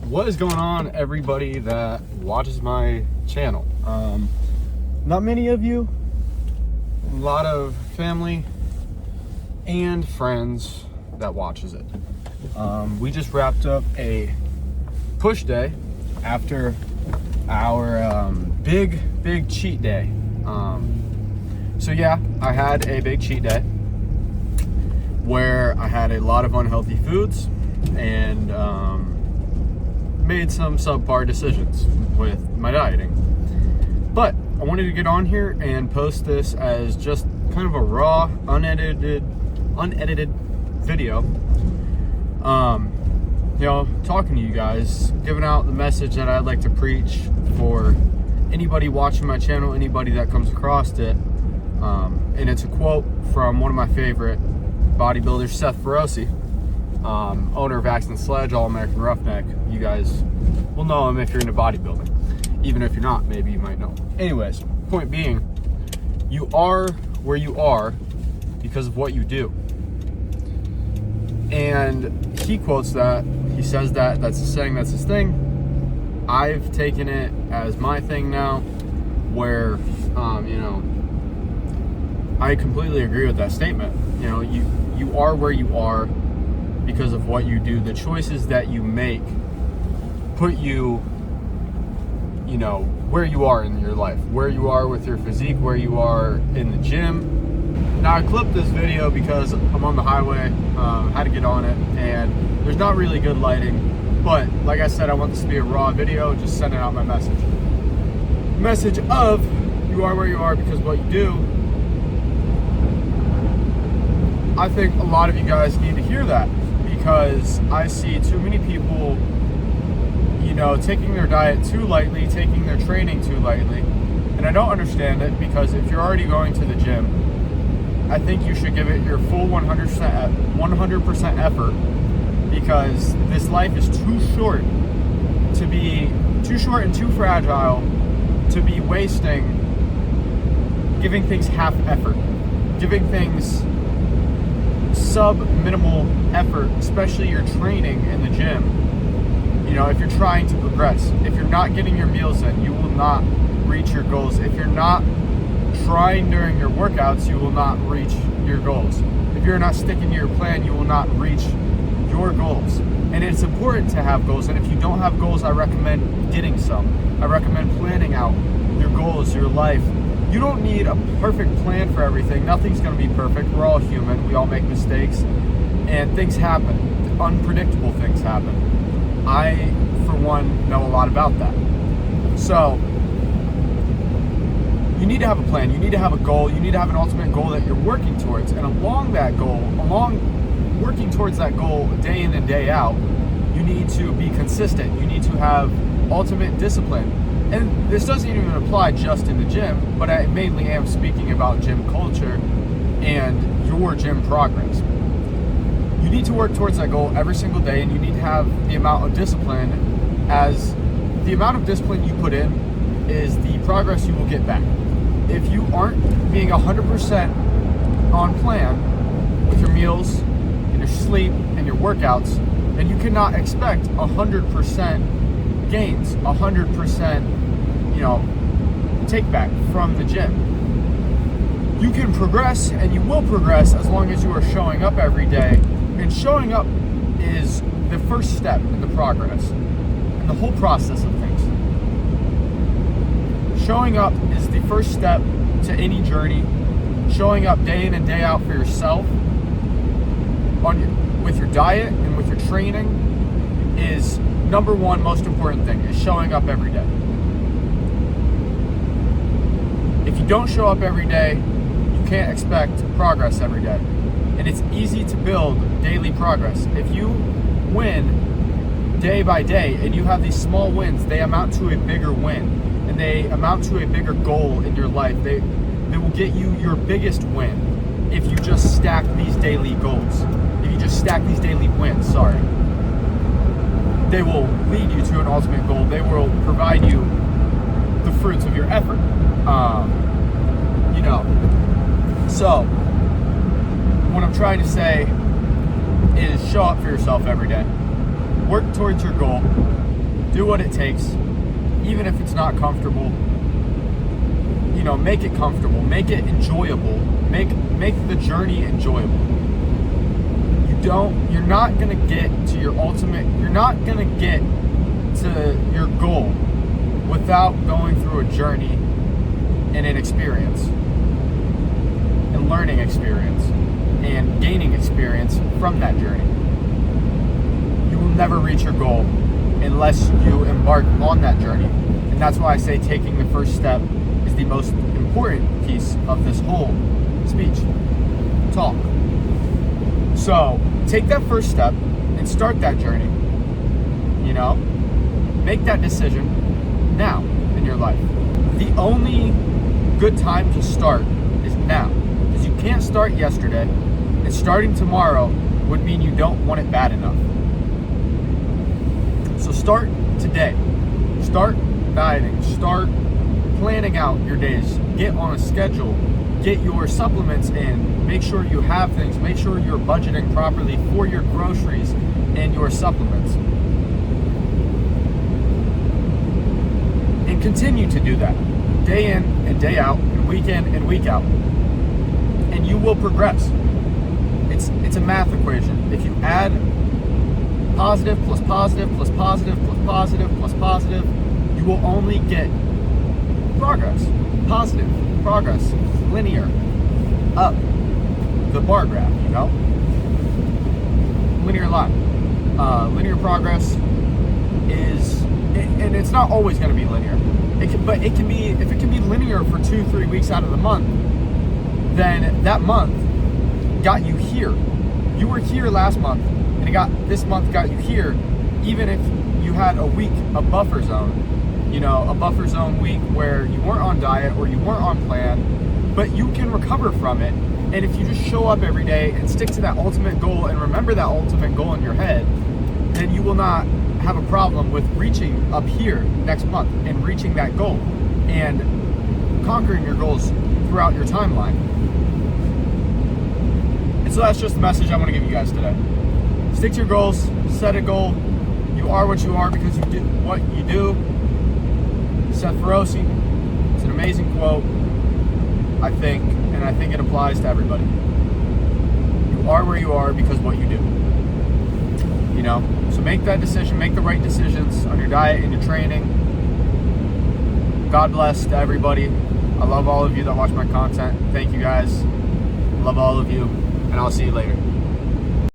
What is going on, everybody that watches my channel? Not many of you, a lot of family and friends that watches it. We just wrapped up a push day after our big cheat day. So yeah, I had a big cheat day where I had a lot of unhealthy foods and made some subpar decisions with my dieting. But I wanted to get on here and post this as just kind of a raw, unedited video. Talking to you guys, giving out the message that I'd like to preach for anybody watching my channel, anybody that comes across it. And it's a quote from one of my favorite bodybuilders, Seth Feroce, owner of Axe and Sledge, All-American Roughneck. You guys will know him if you're into bodybuilding. Even if you're not, maybe you might know. Anyways, point being, you are where you are because of what you do. And he quotes that, he says that, that's his saying, that's his thing. I've taken it as my thing now, where, I completely agree with that statement. You are where you are because of what you do. The choices that you make put you, where you are in your life, where you are with your physique, where you are in the gym. Now, I clipped this video because I'm on the highway, had to get on it, and there's not really good lighting, but like I said, I want this to be a raw video, just sending out my message. Message of, you are where you are because of what you do. I think a lot of you guys need to hear that, because I see too many people, taking their diet too lightly, taking their training too lightly, and I don't understand it, because if you're already going to the gym, I think you should give it your full 100% effort, because this life is too short and too fragile to be wasting giving things half effort, giving things sub-minimal effort, especially your training in the gym. If you're trying to progress, if you're not getting your meals in, you will not reach your goals. If you're not trying during your workouts, you will not reach your goals. If you're not sticking to your plan, you will not reach your goals. And it's important to have goals, and if you don't have goals, I recommend getting some. I recommend planning out your goals, your life. You don't need a perfect plan for everything. Nothing's going to be perfect. We're all human. We all make mistakes, and things happen. Unpredictable things happen. I, for one, know a lot about that. So, you need to have a plan. You need to have a goal. You need to have an ultimate goal that you're working towards. And along working towards that goal day in and day out, you need to be consistent. You need to have ultimate discipline. And this doesn't even apply just in the gym, but I mainly am speaking about gym culture and your gym progress. You need to work towards that goal every single day, and you need to have the amount of discipline, as the amount of discipline you put in is the progress you will get back. If you aren't being 100% on plan with your meals and your sleep and your workouts, then you cannot expect 100% gains, 100%, take back from the gym. You can progress, and you will progress as long as you are showing up every day. And showing up is the first step in the progress, in the whole process of things. Showing up is the first step to any journey. Showing up day in and day out for yourself, with your diet and with your training, is number one most important thing, is showing up every day. If you don't show up every day, you can't expect progress every day. And it's easy to build daily progress. If you win day by day and you have these small wins, they amount to a bigger win, and they amount to a bigger goal in your life. They will get you your biggest win if you just stack these daily goals. If you just stack these daily wins, they will lead you to an ultimate goal. They will provide you the fruits of your effort. So what I'm trying to say is show up for yourself every day. Work towards your goal. Do what it takes, even if it's not comfortable. You know, make it comfortable, make it enjoyable, make the journey enjoyable. You're not gonna get to your ultimate, you're not gonna get to your goal without going through a journey and an experience, and learning experience, and gaining experience from that journey. You will never reach your goal unless you embark on that journey. And that's why I say taking the first step is the most important piece of this whole speech, talk. So take that first step and start that journey. You know, make that decision now in your life. The only good time to start is now, because you can't start yesterday, and starting tomorrow would mean you don't want it bad enough. So start today. Start dieting. Start planning out your days. Get on a schedule. Get your supplements in. Make sure you have things. Make sure you're budgeting properly for your groceries and your supplements. And continue to do that day in and day out, and week in and week out. And you will progress. It's a math equation. If you add positive plus positive plus positive plus positive plus positive, you will only get progress. Positive progress, linear, up the bar graph, you know? Linear line. Linear progress is, and it's not always going to be linear. But it can be, if it can be linear for 2-3 weeks out of the month, then that month got you here. You were here last month, and this month got you here, even if you had a week, a buffer zone, you know, a buffer zone week where you weren't on diet or you weren't on plan, but you can recover from it. And if you just show up every day and stick to that ultimate goal and remember that ultimate goal in your head, then you will not have a problem with reaching up here next month and reaching that goal and conquering your goals throughout your timeline. And so that's just the message I want to give you guys today. Stick to your goals, set a goal. You are what you are because you do what you do. Seth Feroce, it's an amazing quote, I think, and I think it applies to everybody. You are where you are because what you do. You know, so make that decision, make the right decisions on your diet and your training. God bless to everybody. I love all of you that watch my content. Thank you guys. I love all of you, and I'll see you later.